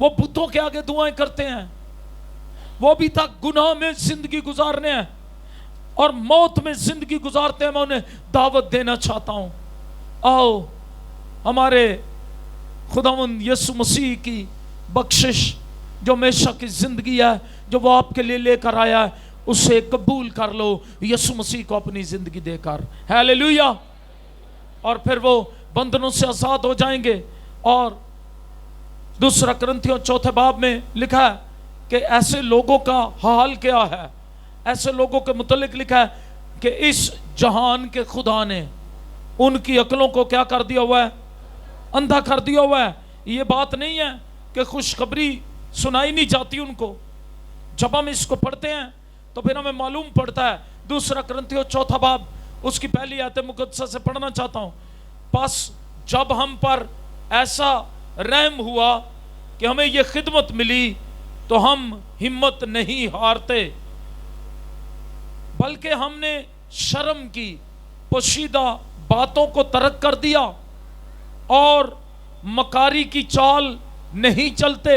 وہ بتوں کے آگے دعائیں کرتے ہیں، وہ ابھی تک گناہ میں زندگی گزارنے ہیں اور موت میں زندگی گزارتے ہیں. میں انہیں دعوت دینا چاہتا ہوں، آؤ ہمارے خداوند یسوع مسیح کی بخشش جو ہمیشہ کی زندگی ہے، جو وہ آپ کے لیے لے کر آیا ہے، اسے قبول کر لو یسوع مسیح کو اپنی زندگی دے کر. ہیلیلویا. اور پھر وہ بندھنوں سے آزاد ہو جائیں گے. اور دوسرا کرنتھیوں 4 باب میں لکھا ہے کہ ایسے لوگوں کا حال کیا ہے. ایسے لوگوں کے متعلق لکھا ہے کہ اس جہان کے خدا نے ان کی عقلوں کو کیا کر دیا ہوا ہے؟ اندھا کر دیا ہوا ہے. یہ بات نہیں ہے کہ خوشخبری سنائی نہیں جاتی ان کو. جب ہم اس کو پڑھتے ہیں تو پھر ہمیں معلوم پڑتا ہے. دوسرا کرنتھیوں 4 باب اس کی پہلی آیت مقدسہ سے پڑھنا چاہتا ہوں. پس جب ہم پر ایسا رحم ہوا کہ ہمیں یہ خدمت ملی تو ہم ہمت نہیں ہارتے، بلکہ ہم نے شرم کی پوشیدہ باتوں کو ترک کر دیا اور مکاری کی چال نہیں چلتے،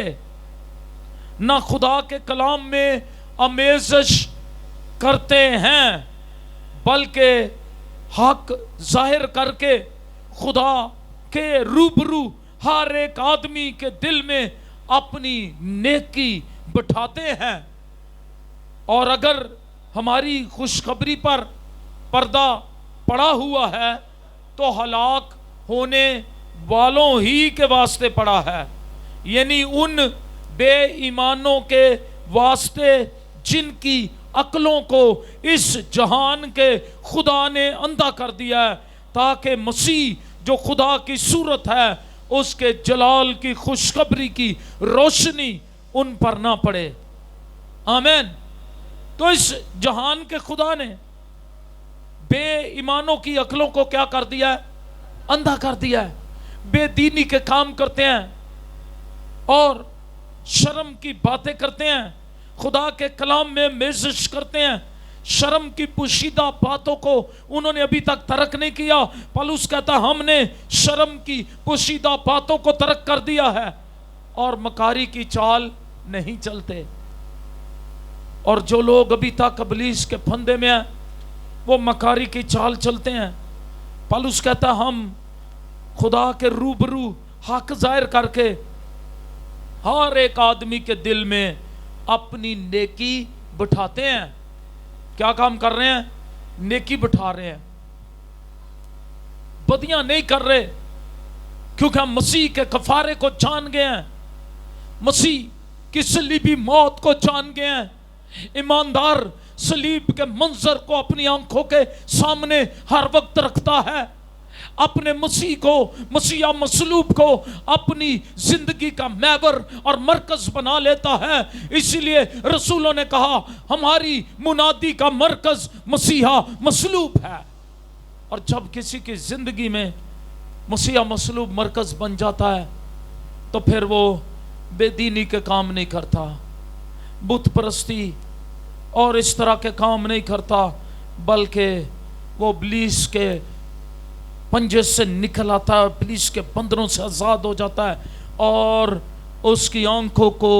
نہ خدا کے کلام میں آمیزش کرتے ہیں، بلکہ حق ظاہر کر کے خدا کے روبرو ہر ایک آدمی کے دل میں اپنی نیکی بٹھاتے ہیں. اور اگر ہماری خوشخبری پر پردہ پڑا ہوا ہے تو ہلاک ہونے والوں ہی کے واسطے پڑا ہے، یعنی ان بے ایمانوں کے واسطے جن کی عقلوں کو اس جہان کے خدا نے اندھا کر دیا ہے، تاکہ مسیح جو خدا کی صورت ہے اس کے جلال کی خوشخبری کی روشنی ان پر نہ پڑے. آمین. تو اس جہان کے خدا نے بے ایمانوں کی عقلوں کو کیا کر دیا ہے؟ اندھا کر دیا ہے. بے دینی کے کام کرتے ہیں اور شرم کی باتیں کرتے ہیں، خدا کے کلام میں میزش کرتے ہیں. شرم کی پوشیدہ باتوں کو انہوں نے ابھی تک ترک نہیں کیا. پالوس کہتا ہم نے شرم کی پوشیدہ باتوں کو ترک کر دیا ہے اور مکاری کی چال نہیں چلتے. اور جو لوگ ابھی تک ابلیس کے پھندے میں ہیں وہ مکاری کی چال چلتے ہیں. پالوس کہتا ہم خدا کے روبرو حق ظاہر کر کے ہر ایک آدمی کے دل میں اپنی نیکی بٹھاتے ہیں. کیا کام کر رہے ہیں؟ نیکی بٹھا رہے ہیں، بدیاں نہیں کر رہے، کیونکہ ہم مسیح کے کفارے کو جان گئے ہیں، مسیح کی صلیبی موت کو جان گئے ہیں. ایماندار صلیب کے منظر کو اپنی آنکھوں کے سامنے ہر وقت رکھتا ہے، اپنے مسیح کو، مسیح مصلوب کو اپنی زندگی کا محور اور مرکز بنا لیتا ہے. اسی لیے رسولوں نے کہا ہماری منادی کا مرکز مسیح مصلوب ہے. اور جب کسی کی زندگی میں مسیح مصلوب مرکز بن جاتا ہے تو پھر وہ بے دینی کے کام نہیں کرتا، بت پرستی اور اس طرح کے کام نہیں کرتا، بلکہ وہ ابلیس کے پنجے سے نکل آتا ہے، ابلیس کے بندروں سے آزاد ہو جاتا ہے اور اس کی آنکھوں کو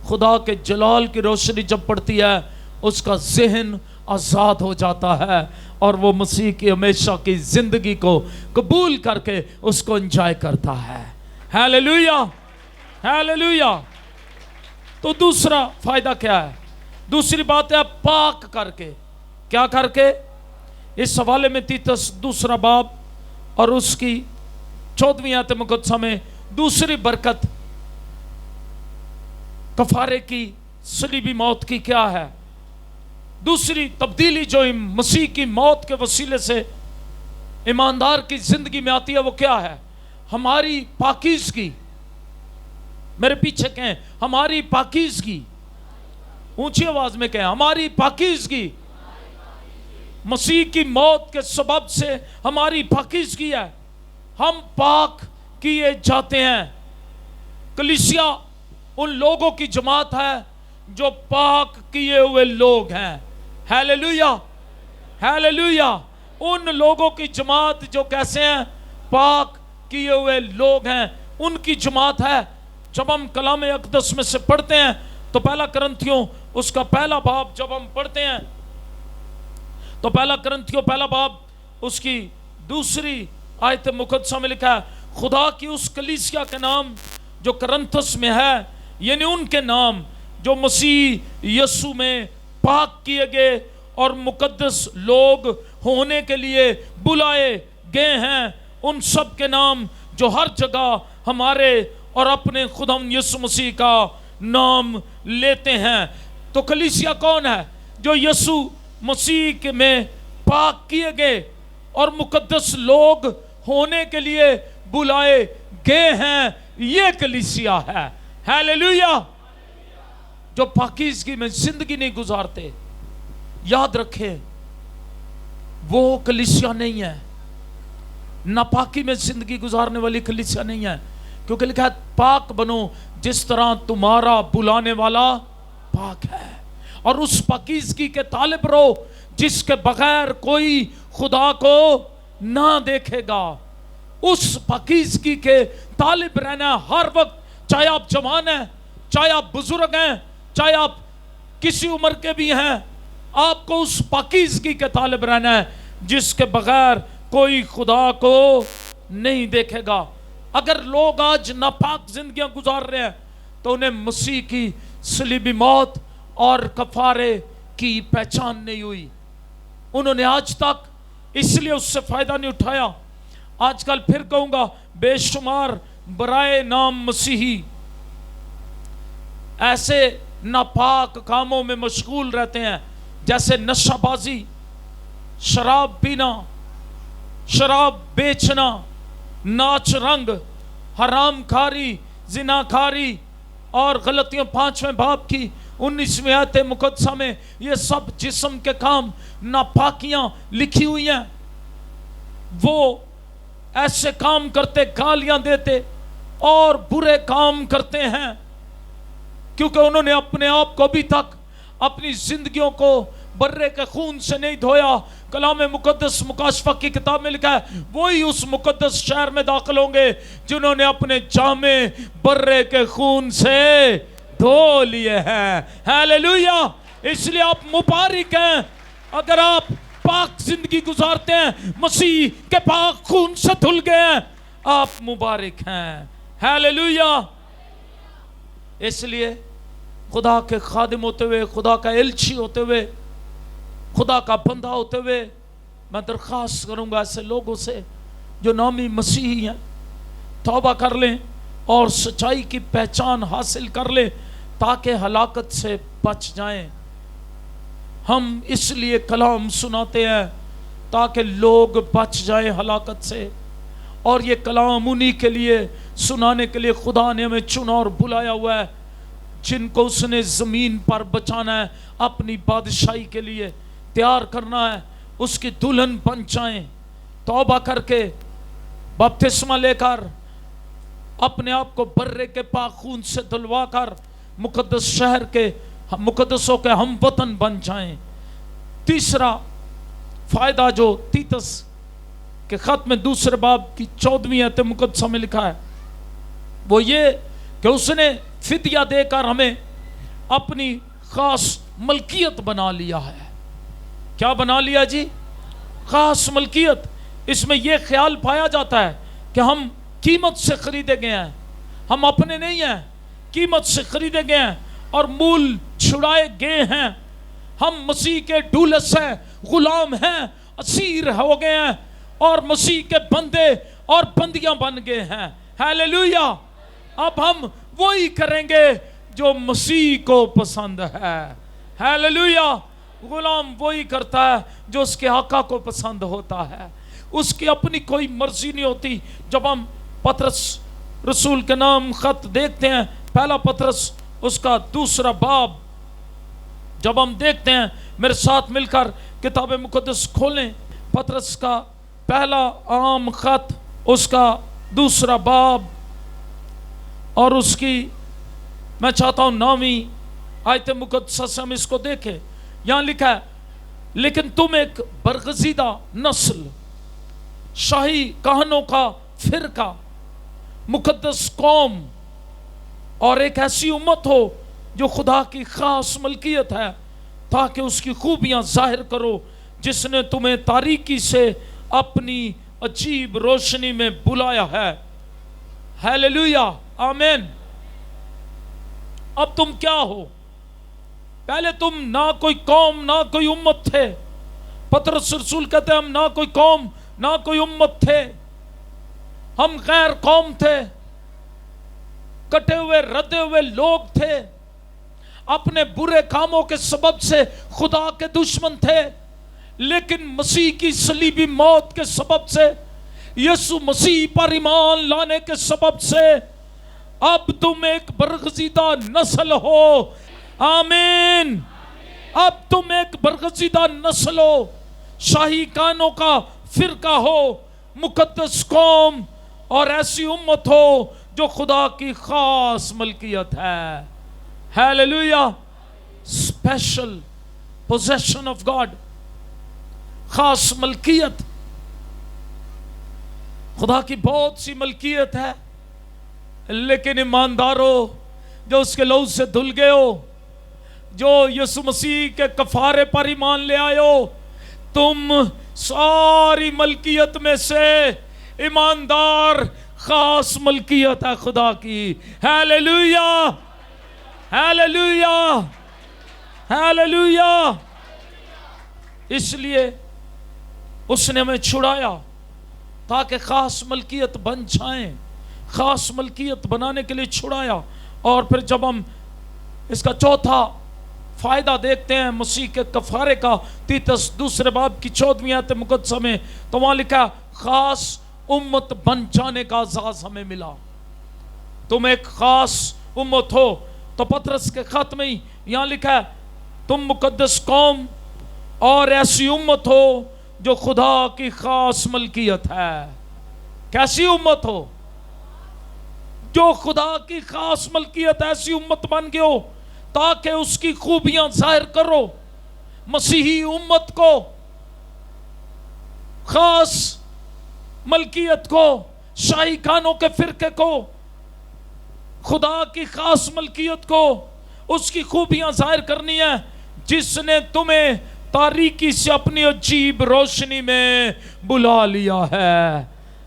خدا کے جلال کی روشنی جب پڑتی ہے اس کا ذہن آزاد ہو جاتا ہے اور وہ مسیح کی ہمیشہ کی زندگی کو قبول کر کے اس کو انجوائے کرتا ہے. Hallelujah, hallelujah. تو دوسرا فائدہ کیا ہے؟ دوسری بات ہے پاک کر کے. کیا کر کے؟ اس حوالے میں تیتس 2 باب اور اس کی 14ویں آیت مقدسہ میں دوسری برکت کفارے کی، صلیبی موت کی کیا ہے؟ دوسری تبدیلی جو مسیح کی موت کے وسیلے سے ایماندار کی زندگی میں آتی ہے وہ کیا ہے؟ ہماری پاکیزگی. میرے پیچھے کہیں ہماری پاکیزگی. اونچی آواز میں کہیں ہماری پاکیزگی. مسیح کی موت کے سبب سے ہماری پاکیزگی ہے، ہم پاک کیے جاتے ہیں. کلیسیا ان لوگوں کی جماعت ہے جو پاک کیے ہوئے لوگ ہیں. Hallelujah, hallelujah. ان لوگوں کی جماعت جو کیسے ہیں؟ پاک کیے ہوئے لوگ ہیں. ان کی جماعت ہے جب ہم کلام اقدس میں سے پڑھتے ہیں تو پہلا کرنتھیوں اس کا پہلا باب جب ہم پڑھتے ہیں تو پہلا کرنتھیوں پہلا باب اس کی دوسری آیت مقدسہ میں لکھا ہے خدا کی اس کلیسیا کے نام جو کرنتھس میں ہے، یعنی ان کے نام جو مسیح یسوع میں پاک کیے گئے اور مقدس لوگ ہونے کے لیے بلائے گئے ہیں، ان سب کے نام جو ہر جگہ ہمارے اور اپنے خداوند یسوع مسیح کا نام لیتے ہیں۔ تو کلیسیا کون ہے؟ جو یسوع مسیح میں پاک کیے گئے اور مقدس لوگ ہونے کے لیے بلائے گئے ہیں، یہ کلیسیا ہے۔ ہیلیلویا! جو پاکیزگی میں زندگی نہیں گزارتے، یاد رکھیں وہ کلیسیا نہیں ہے، ناپاکی میں زندگی گزارنے والی کلیسیا نہیں ہے، کیونکہ لکھا ہے پاک بنو جس طرح تمہارا بلانے والا پاک ہے، اور اس پاکیزگی کے طالب رہو جس کے بغیر کوئی خدا کو نہ دیکھے گا۔ اس پاکیزگی کے طالب رہنا ہر وقت، چاہے آپ جوان ہیں، چاہے آپ بزرگ ہیں، چاہے آپ کسی عمر کے بھی ہیں، آپ کو اس پاکیزگی کے طالب رہنا ہے جس کے بغیر کوئی خدا کو نہیں دیکھے گا۔ اگر لوگ آج ناپاک زندگیاں گزار رہے ہیں تو انہیں مسیح کی صلیبی موت اور کفارے کی پہچان نہیں ہوئی، انہوں نے آج تک اس لیے اس سے فائدہ نہیں اٹھایا۔ آج کل پھر کہوں گا بے شمار برائے نام مسیحی ایسے ناپاک کاموں میں مشغول رہتے ہیں، جیسے نشہ بازی، شراب پینا، شراب بیچنا، ناچ رنگ، حرام کھاری، زنا کھاری اور غلطیوں 5ویں باب کی 19ویں آیت مقدسہ میں یہ سب جسم کے کام، ناپاکیاں لکھی ہوئی ہیں۔ وہ ایسے کام کرتے، گالیاں دیتے اور برے کام کرتے ہیں، کیونکہ انہوں نے اپنے آپ کو ابھی تک اپنی زندگیوں کو برے کے خون سے نہیں دھویا۔ کلام مقدس مکاشفہ کی کتاب میں لکھا ہے وہی اس مقدس شہر میں داخل ہوں گے جنہوں نے اپنے جامے برے کے خون سے دھو لیے ہیں۔ ہیلیلویا! اس لیے آپ مبارک ہیں اگر آپ پاک زندگی گزارتے ہیں، مسیح کے پاک خون سے دھل گئے ہیں، آپ مبارک ہیں۔ ہیلیلویا! اس لیے خدا کے خادم ہوتے ہوئے، خدا کا الچی ہوتے ہوئے، خدا کا بندہ ہوتے ہوئے میں درخواست کروں گا ایسے لوگوں سے جو نامی مسیحی ہیں، توبہ کر لیں اور سچائی کی پہچان حاصل کر لیں تاکہ ہلاکت سے بچ جائیں۔ ہم اس لیے کلام سناتے ہیں تاکہ لوگ بچ جائیں ہلاکت سے، اور یہ کلام انہی کے لیے سنانے کے لیے خدا نے ہمیں چنا اور بلایا ہوا ہے جن کو اس نے زمین پر بچانا ہے، اپنی بادشاہی کے لیے تیار کرنا ہے، اس کی دلہن بن جائیں۔ توبہ کر کے بپتسمہ لے کر اپنے آپ کو برے کے پاک خون سے دھلوا کر مقدس شہر کے مقدسوں کے ہم وطن بن جائیں۔ تیسرا فائدہ جو تیتس کے خط میں 2 باب کی 14ویں آیت مقدسہ میں لکھا ہے وہ یہ کہ اس نے فدیہ دے کر ہمیں اپنی خاص ملکیت بنا لیا ہے۔ کیا بنا لیا جی؟ خاص ملکیت۔ اس میں یہ خیال پایا جاتا ہے کہ ہم قیمت سے خریدے گئے ہیں، ہم اپنے نہیں ہیں، قیمت سے خریدے گئے ہیں اور مول چھڑائے گئے ہیں۔ ہم مسیح کے ڈولس ہیں، غلام ہیں، اسیر ہو گئے ہیں اور مسیح کے بندے اور بندیاں بن گئے ہیں۔ ہیلیلویا! اب ہم وہی کریں گے جو مسیح کو پسند ہے۔ ہیلیلویا! غلام وہی کرتا ہے جو اس کے آقا کو پسند ہوتا ہے، اس کی اپنی کوئی مرضی نہیں ہوتی۔ جب ہم پطرس رسول کے نام خط دیکھتے ہیں، پہلا پطرس اس کا 2 باب جب ہم دیکھتے ہیں، میرے ساتھ مل کر کتاب مقدس کھولیں، پطرس کا پہلا عام خط اس کا 2 باب اور اس کی میں چاہتا ہوں 9ویں آیت مقدسہ سے ہم اس کو دیکھیں۔ یہاں لکھا ہے لیکن تم ایک برگزیدہ نسل، شاہی کہنوں کا فرقہ، مقدس قوم، اور ایک ایسی امت ہو جو خدا کی خاص ملکیت ہے، تاکہ اس کی خوبیاں ظاہر کرو جس نے تمہیں تاریکی سے اپنی عجیب روشنی میں بلایا ہے۔ ہیلیلویا، آمین۔ اب تم کیا ہو؟ پہلے تم نہ کوئی قوم نہ کوئی امت تھے۔ پطرس رسول کہتے ہیں ہم نہ کوئی قوم نہ کوئی امت تھے، ہم غیر قوم تھے، کٹے ہوئے ردے ہوئے لوگ تھے، اپنے برے کاموں کے سبب سے خدا کے دشمن تھے، لیکن مسیح کی صلیبی موت کے سبب سے، یسوع مسیح پر ایمان لانے کے سبب سے اب تم ایک برگزیدہ نسل ہو۔ آمین۔ اب تم ایک برگزیدہ نسل ہو، شاہی کانوں کا فرقہ ہو، مقدس قوم اور ایسی امت ہو جو خدا کی خاص ملکیت ہے۔ Hallelujah, special position of God, خاص ملکیت۔ خدا کی بہت سی ملکیت ہے، لیکن ایماندارو جو اس کے لہو سے دھل گئے ہو، جو یسوع مسیح کے کفارے پر ایمان لے آئے ہو، تم ساری ملکیت میں سے ایماندار خاص ملکیت ہے خدا کی۔ Hallelujah, hallelujah, hallelujah. اس لیے اس نے ہمیں چھڑایا تاکہ خاص ملکیت بن جائیں، خاص ملکیت بنانے کے لیے چھڑایا۔ اور پھر جب ہم اس کا چوتھا فائدہ دیکھتے ہیں مسیح کے کفارے کا، تیتس دوسرے باب کی 14ویں آیت مقدسہ میں، تو وہاں لکھا خاص امت بن جانے کا اعزاز ہمیں ملا۔ تم ایک خاص امت ہو، تو پطرس کے خط میں ہی یہاں لکھا ہے تم مقدس قوم اور ایسی امت ہو جو خدا کی خاص ملکیت ہے۔ کیسی امت ہو؟ جو خدا کی خاص ملکیت، ایسی امت بن گئے ہو تاکہ اس کی خوبیاں ظاہر کرو۔ مسیحی امت کو، خاص ملکیت کو، شاہی خانوں کے فرقے کو، خدا کی خاص ملکیت کو، اس کی خوبیاں ظاہر کرنی ہے جس نے تمہیں تاریکی سے اپنی عجیب روشنی میں بلا لیا ہے۔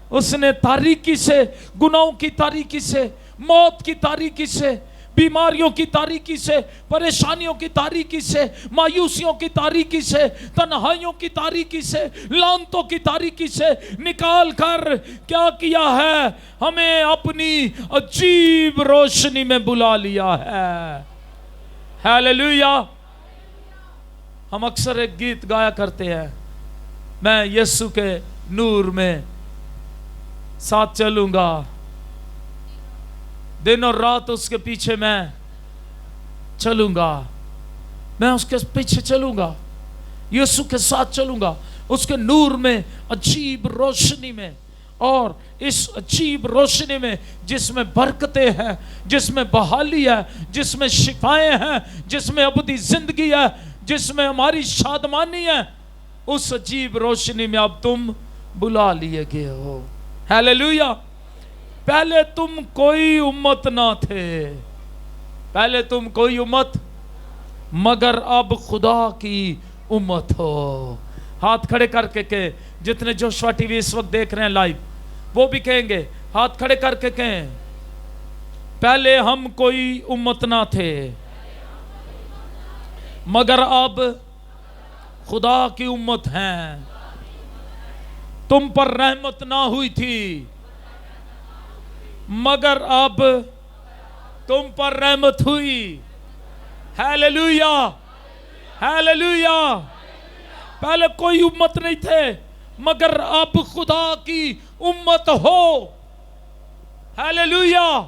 اس نے تاریکی سے، گناہوں کی تاریکی سے، موت کی تاریکی سے، بیماریوں کی تاریکی سے، پریشانیوں کی تاریکی سے، مایوسیوں کی تاریکی سے، تنہائیوں کی تاریکی سے، لعنتوں کی تاریکی سے نکال کر کیا کیا ہے؟ ہمیں اپنی عجیب روشنی میں بلا لیا ہے۔ ہیلیلویا۔ ہم اکثر ایک گیت گایا کرتے ہیں، میں یسوع کے نور میں ساتھ چلوں گا، دن اور رات اس کے پیچھے میں چلوں گا، میں اس کے پیچھے چلوں گا، یسوع کے ساتھ چلوں گا، اس کے نور میں، عجیب روشنی میں۔ اور اس عجیب روشنی میں جس میں برکتیں ہیں، جس میں بحالی ہے، جس میں شفائیں ہیں، جس میں ابدی زندگی ہے، جس میں ہماری شادمانی ہے، اس عجیب روشنی میں اب تم بلا لیے گئے ہو۔ ہیلیلویا۔ پہلے تم کوئی امت نہ تھے، پہلے تم کوئی امت، مگر اب خدا کی امت ہو۔ ہاتھ کھڑے کر کے کہ جتنے جوشوا ٹی وی اس وقت دیکھ رہے ہیں لائیو، وہ بھی کہیں گے، ہاتھ کھڑے کر کے کہیں پہلے ہم کوئی امت نہ تھے، مگر اب خدا کی امت ہیں۔ تم پر رحمت نہ ہوئی تھی، مگر اب تم پر رحمت ہوئی۔ Hallelujah, hallelujah. پہلے کوئی امت نہیں تھے، مگر اب خدا کی امت ہو۔ ہیلیلویا۔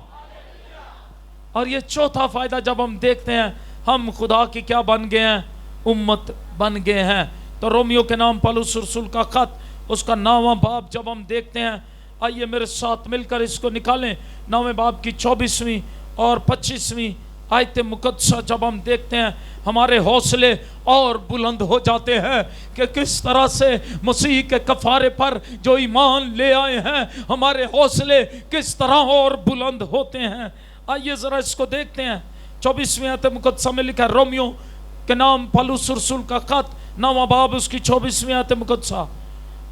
اور یہ چوتھا فائدہ جب ہم دیکھتے ہیں ہم خدا کی کیا بن گئے ہیں؟ امت بن گئے ہیں۔ تو رومیو کے نام پالوس رسول کا خط، اس کا 9واں باب جب ہم دیکھتے ہیں، آئیے میرے ساتھ مل کر اس کو نکالیں۔ 9ویں باب کی 24ویں اور 25ویں آیت مقدسہ جب ہم دیکھتے ہیں، ہمارے حوصلے اور بلند ہو جاتے ہیں کہ کس طرح سے مسیح کے کفارے پر جو ایمان لے آئے ہیں، ہمارے حوصلے کس طرح اور بلند ہوتے ہیں۔ آئیے ذرا اس کو دیکھتے ہیں 24ویں آیت مقدسہ میں لکھا ہے، رومیو کے نام پالوس رسول کا خط 9واں باب اس کی 24ویں آیت مقدسہ،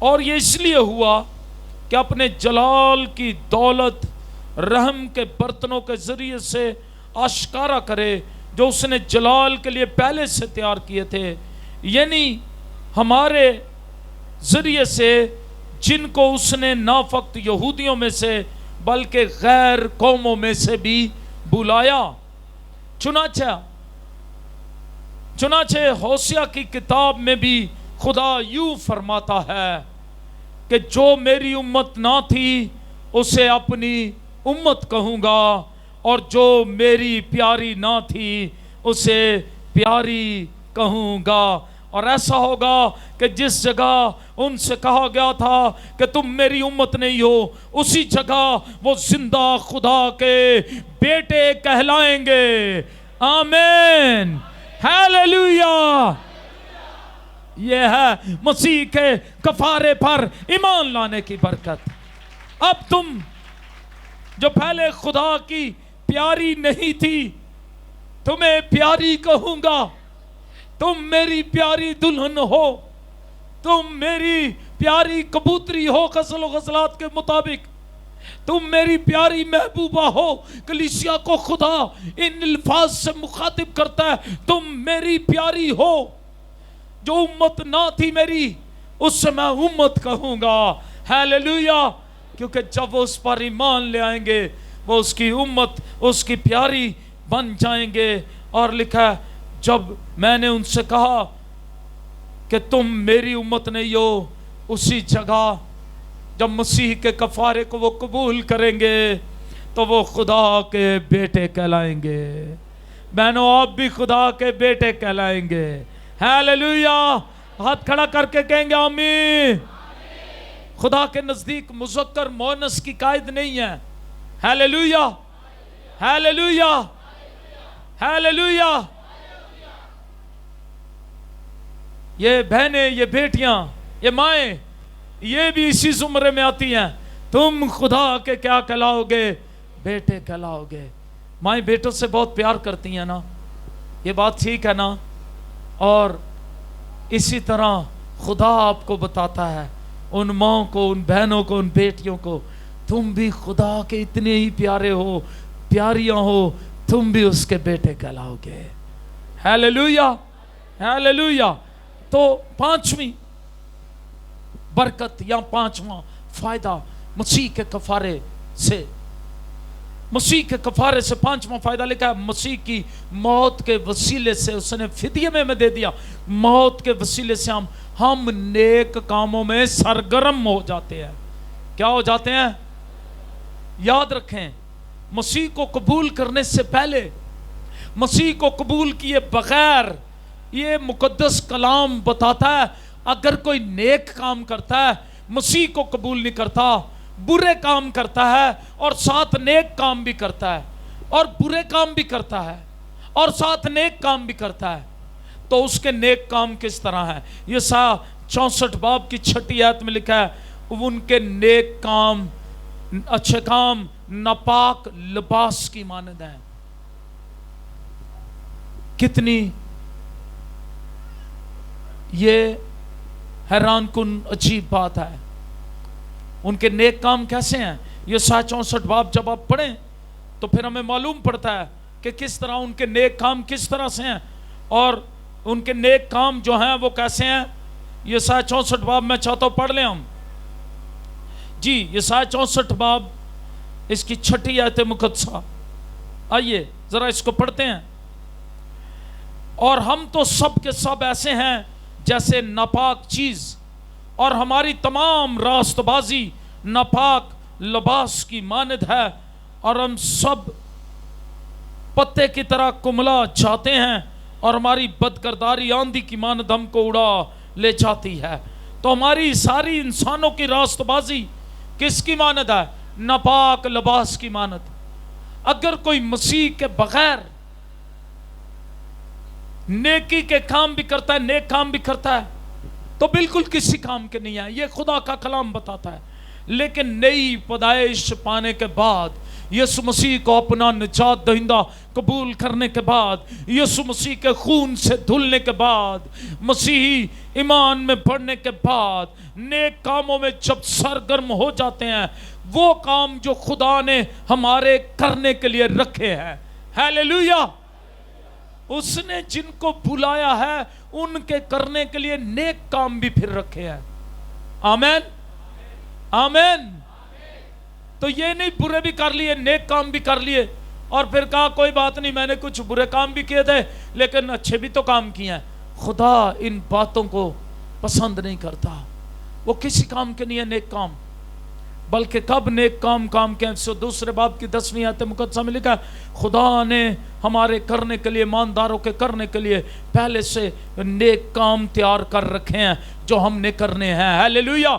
اور یہ اس لیے ہوا کہ اپنے جلال کی دولت رحم کے برتنوں کے ذریعے سے آشکارا کرے جو اس نے جلال کے لیے پہلے سے تیار کیے تھے، یعنی ہمارے ذریعے سے جن کو اس نے نہ فقط یہودیوں میں سے بلکہ غیر قوموں میں سے بھی بلایا۔ چنانچہ ہوشیہ کی کتاب میں بھی خدا یوں فرماتا ہے کہ جو میری امت نہ تھی اسے اپنی امت کہوں گا، اور جو میری پیاری نہ تھی اسے پیاری کہوں گا۔ اور ایسا ہوگا کہ جس جگہ ان سے کہا گیا تھا کہ تم میری امت نہیں ہو، اسی جگہ وہ زندہ خدا کے بیٹے کہلائیں گے۔ آمین، ہیلیلویا۔ یہ ہے مسیح کے کفارے پر ایمان لانے کی برکت۔ اب تم جو پہلے خدا کی پیاری نہیں تھی، تمہیں پیاری کہوں گا۔ تم میری پیاری دلہن ہو، تم میری پیاری کبوتری ہو غزل و غزلات کے مطابق، تم میری پیاری محبوبہ ہو۔ کلیسیا کو خدا ان الفاظ سے مخاطب کرتا ہے، تم میری پیاری ہو۔ جو امت نہ تھی میری، اس سے میں امت کہوں گا۔ ہیلیلویا، کیونکہ جب وہ اس پر ایمان لے آئیں گے وہ اس کی امت، اس کی پیاری بن جائیں گے۔ اور لکھا ہے جب میں نے ان سے کہا کہ تم میری امت نہیں ہو، اسی جگہ جب مسیح کے کفارے کو وہ قبول کریں گے تو وہ خدا کے بیٹے کہلائیں گے۔ بہنوں، آپ بھی خدا کے بیٹے کہلائیں گے۔ ہیلیلویا، ہاتھ کھڑا کر کے کہیں گے آمین۔ خدا کے نزدیک مذکر مؤنث کی قائد نہیں ہے۔ Hallelujah, hallelujah, hallelujah. یہ بہنیں، یہ بیٹیاں، یہ مائیں، یہ بھی اسی زمرے میں آتی ہیں۔ تم خدا کے کیا کہلاؤ گے؟ بیٹے کہلاؤ گے۔ مائیں بیٹوں سے بہت پیار کرتی ہیں نا، یہ بات ٹھیک ہے نا؟ اور اسی طرح خدا آپ کو بتاتا ہے، ان ماں کو، ان بہنوں کو، ان بیٹیوں کو، تم بھی خدا کے اتنے ہی پیارے ہو، پیاریاں ہو، تم بھی اس کے بیٹے کہلاؤ گے۔ Hallelujah, hallelujah. تو پانچویں برکت یا پانچواں فائدہ مسیح کے کفارے سے، مسیح کے کفارے سے پانچواں فائدہ لکھا ہے، مسیح کی موت کے وسیلے سے اس نے فدیے میں دے دیا۔ موت کے وسیلے سے ہم نیک کاموں میں سرگرم ہو جاتے ہیں۔ کیا ہو جاتے ہیں؟ یاد رکھیں، مسیح کو قبول کرنے سے پہلے، مسیح کو قبول کیے بغیر، یہ مقدس کلام بتاتا ہے اگر کوئی نیک کام کرتا ہے مسیح کو قبول نہیں کرتا، برے کام کرتا ہے اور ساتھ نیک کام بھی کرتا ہے، اور برے کام بھی کرتا ہے اور ساتھ نیک کام بھی کرتا ہے، تو اس کے نیک کام کس طرح ہے؟ یسعیاہ 64 باب کی 6 آیت میں لکھا ہے، ان کے نیک کام، اچھے کام ناپاک لباس کی مانند ہیں۔ کتنی یہ حیران کن عجیب بات ہے۔ ان کے نیک کام کیسے ہیں؟ یسعیاہ 64 باب جب آپ پڑھیں تو پھر ہمیں معلوم پڑتا ہے کہ کس طرح ان کے نیک کام کس طرح سے ہیں، اور ان کے نیک کام جو ہیں وہ کیسے ہیں۔ یسعیاہ 64 باب میں چاہتا ہوں پڑھ لیں ہم جی، یسعیاہ 64 باب اس کی 6 آیت مقدسہ، آئیے ذرا اس کو پڑھتے ہیں۔ اور ہم تو سب کے سب ایسے ہیں جیسے ناپاک چیز، اور ہماری تمام راست بازی ناپاک لباس کی مانند ہے، اور ہم سب پتے کی طرح کملا جاتے ہیں، اور ہماری بدکرداری آندھی کی مانند ہم کو اڑا لے جاتی ہے۔ تو ہماری ساری انسانوں کی راست بازی کس کی مانند ہے؟ ناپاک لباس کی مانند۔ اگر کوئی مسیح کے بغیر نیکی کے کام بھی کرتا ہے، نیک کام بھی کرتا ہے، تو بالکل کسی کام کے نہیں ہے، یہ خدا کا کلام بتاتا ہے۔ لیکن نئی پیدائش پانے کے بعد یسوع مسیح کو اپنا نجات دہندہ قبول کرنے کے بعد، یسوع مسیح کے خون سے دھلنے کے بعد، مسیحی ایمان میں بڑھنے کے بعد، نیک کاموں میں جب سرگرم ہو جاتے ہیں، وہ کام جو خدا نے ہمارے کرنے کے لیے رکھے ہیں، ہیلیلویا، اس نے جن کو بلایا ہے ان کے کرنے کے لیے نیک کام بھی پھر رکھے ہیں. آمین آمین. تو یہ نہیں برے بھی کر لیے، نیک کام بھی کر لیے اور پھر کہا کوئی بات نہیں، میں نے کچھ برے کام بھی کیے تھے لیکن اچھے بھی تو کام کیے ہیں. خدا ان باتوں کو پسند نہیں کرتا. وہ کسی کام کے نہیں ہے نیک کام، بلکہ کب نیک کام کے دوسرے باب کی 10ویں آیت مقدسہ میں لکھا ہے خدا نے ہمارے کرنے کے لیے، ایمانداروں کے کرنے کے لیے پہلے سے نیک کام تیار کر رکھے ہیں جو ہم نے کرنے ہیں. ہیلیلویا.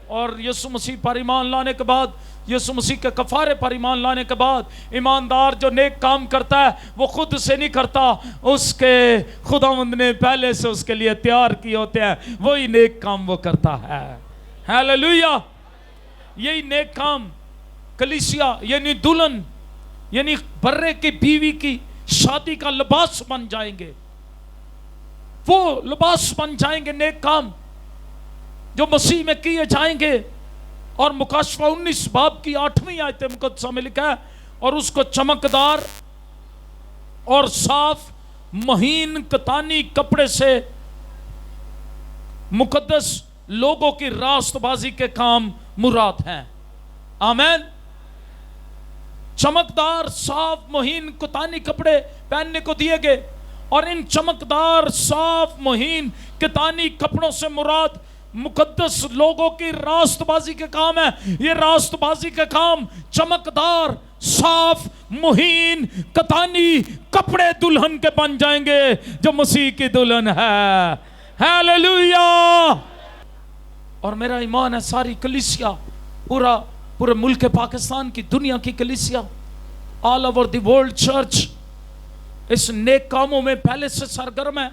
اور یسوع مسیح پر ایمان لانے کے بعد، یسوع مسیح کے کفارے پر ایمان لانے کے بعد، ایماندار جو نیک کام کرتا ہے وہ خود سے نہیں کرتا، اس کے خداوند نے پہلے سے اس کے لیے تیار کیے ہوتے ہیں، وہی نیک کام وہ کرتا ہے. ہیلیلویا. یہی نیک کام کلیسیا یعنی دلہن یعنی برے کی بیوی کی شادی کا لباس بن جائیں گے. وہ لباس بن جائیں گے نیک کام جو مسیح میں کیے جائیں گے. اور مکاشفہ 19 باب کی 8ویں آیت مقدسہ میں لکھا ہے اور اس کو چمکدار اور صاف مہین کتانی کپڑے سے مقدس لوگوں کی راست بازی کے کام مراد ہیں. آمین. چمکدار صاف مہین کتانی کپڑے پہننے کو دیے گئے اور ان چمکدار صاف مہین کتانی کپڑوں سے مراد مقدس لوگوں کی راست بازی کے کام ہے. یہ راست بازی کے کام چمکدار صاف مہین کتانی کپڑے دلہن کے بن جائیں گے جو مسیح کی دلہن ہے. ہیلیلویا. اور میرا ایمان ہے ساری کلیسیا، پورے ملک پاکستان کی، دنیا کی کلیسیا، all over the world church اس نیک کاموں میں پہلے سے سرگرم ہے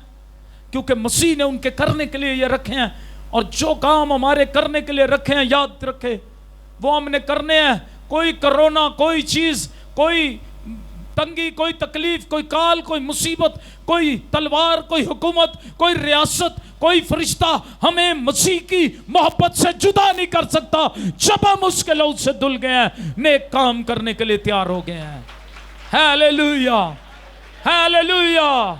کیونکہ مسیح نے ان کے کرنے کے لیے یہ رکھے ہیں. اور جو کام ہمارے کرنے کے لیے رکھے ہیں یاد رکھے وہ ہم نے کرنے ہیں. کوئی کرونا، کوئی چیز، کوئی تنگی، کوئی تکلیف، کوئی کال، کوئی مصیبت، کوئی تلوار، کوئی حکومت، کوئی ریاست، کوئی فرشتہ ہمیں مسیح کی محبت سے جدا نہیں کر سکتا جب ہم اس کے لہو سے دھل گئے ہیں، نیک کام کرنے کے لیے تیار ہو گئے ہیں. Hallelujah hallelujah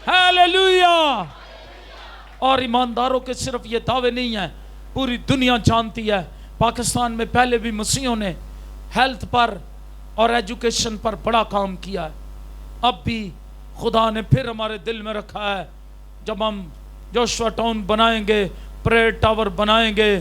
hallelujah. اور ایمانداروں کے صرف یہ دعوے نہیں ہیں، پوری دنیا جانتی ہے پاکستان میں پہلے بھی مسیحوں نے ہیلتھ پر اور ایجوکیشن پر بڑا کام کیا ہے. اب بھی خدا نے پھر ہمارے دل میں رکھا ہے جب ہم جوشوا ٹاؤن بنائیں گے، پریئر ٹاور بنائیں گے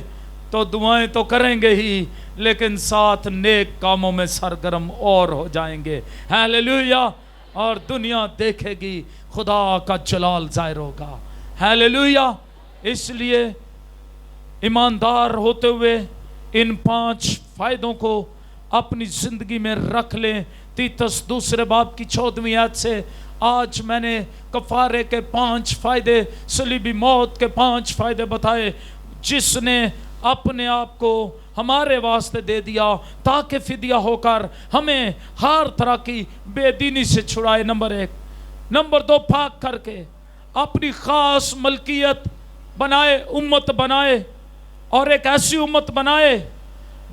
تو دعائیں تو کریں گے ہی لیکن ساتھ نیک کاموں میں سرگرم اور ہو جائیں گے. ہیلیلویا. اور دنیا دیکھے گی خدا کا جلال ظاہر ہوگا. ہیلیلویا. اس لیے ایماندار ہوتے ہوئے ان 5 فائدوں کو اپنی زندگی میں رکھ لیں. تیتس 2 باب کی 14ویں آیت سے آج میں نے کفارے کے 5 فائدے، صلیبی موت کے 5 فائدے بتائے جس نے اپنے آپ کو ہمارے واسطے دے دیا تاکہ فدیہ ہو کر ہمیں ہر طرح کی بے دینی سے چھڑائے. نمبر 1. نمبر 2، پاک کر کے اپنی خاص ملکیت بنائے، امت بنائے اور ایک ایسی امت بنائے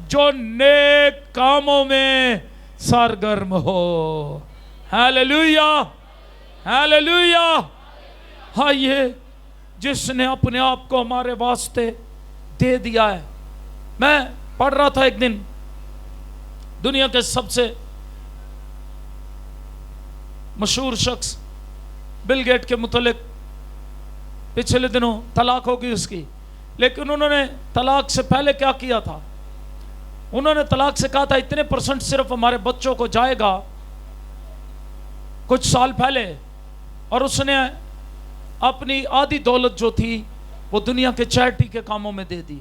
جو نیک کاموں میں سرگرم ہو. Hallelujah hallelujah. ہاں، یہ جس نے اپنے آپ کو ہمارے واسطے دے دیا ہے. میں پڑھ رہا تھا ایک دن دنیا کے سب سے مشہور شخص بل گیٹ کے متعلق، پچھلے دنوں طلاق ہوگی اس کی، لیکن انہوں نے طلاق سے پہلے کیا کیا تھا؟ انہوں نے طلاق سے کہا تھا اتنے % صرف ہمارے بچوں کو جائے گا کچھ سال پہلے، اور اس نے اپنی آدھی دولت جو تھی وہ دنیا کے چیریٹی کے کاموں میں دے دی.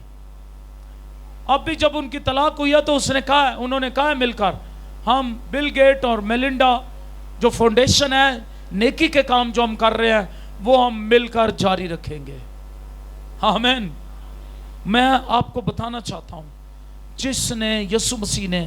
اب بھی جب ان کی طلاق ہوئی ہے تو انہوں نے کہا مل کر ہم بل گیٹ اور میلنڈا جو فاؤنڈیشن ہے، نیکی کے کام جو ہم کر رہے ہیں وہ ہم مل کر جاری رکھیں گے. آمین. میں آپ کو بتانا چاہتا ہوں جس نے یسوع مسیح نے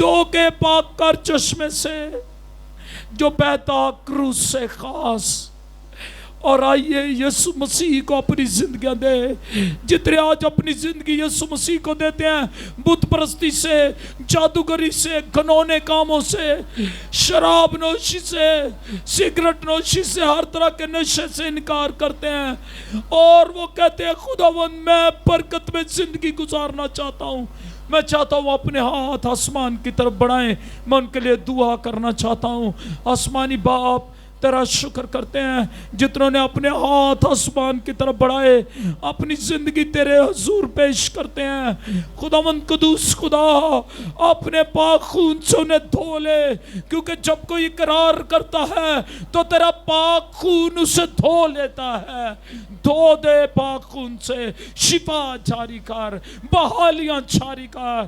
دو کے پاک کر چشمے سے جو بہتا کروس سے خاص. اور آئیے یسوع مسیح کو اپنی زندگیاں دے. جتنے آج اپنی زندگی یسوع مسیح کو دیتے ہیں بت پرستی سے, جادوگری سے, گھنونے کاموں سے, شراب نوشی سے, سگریٹ نوشی سے, ہر طرح کے نشے سے انکار کرتے ہیں, اور وہ کہتے ہیں خداوند میں برکت میں زندگی گزارنا چاہتا ہوں, میں چاہتا ہوں اپنے ہاتھ آسمان کی طرف بڑھائیں. میں ان کے لیے دعا کرنا چاہتا ہوں. آسمانی باپ تیرا شکر کرتے ہیں جتنوں نے اپنے ہاتھ آسمان کی طرف بڑھائے, اپنی زندگی تیرے حضور پیش کرتے ہیں. خداوند قدوس خدا اپنے پاک خون سے انہیں دھو لے, کیونکہ جب کوئی اقرار کرتا ہے تو تیرا پاک خون اسے دھو لیتا ہے. دھو دے پاک خون سے, شفا جاری کر, بحالیاں جاری کر,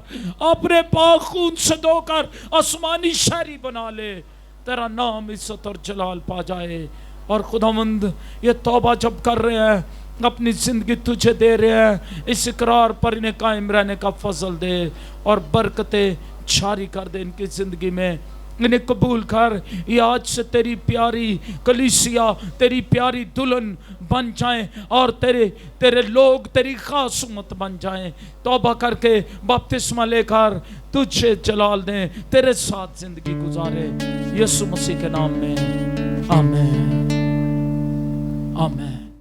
اپنے پاک خون سے دھو کر آسمانی شہری بنا لے. تیرا نام عزت اور جلال پا جائے. اور خداوند یہ توبہ جب کر رہے ہیں, اپنی زندگی تجھے دے رہے ہیں, اس اقرار پر انہیں قائم رہنے کا فضل دے اور برکتیں جاری کر دے ان کی زندگی میں. انہیں قبول کر. یہ آج سے تیری پیاری کلیسیا, تیری پیاری دلہن بن جائیں, اور تیرے لوگ تیری خاص امت بن جائیں. توبہ کر کے بپتسمہ لے کر تجھے جلال دیں, تیرے ساتھ زندگی گزارے. یسوع مسیح کے نام میں آمین, آمین.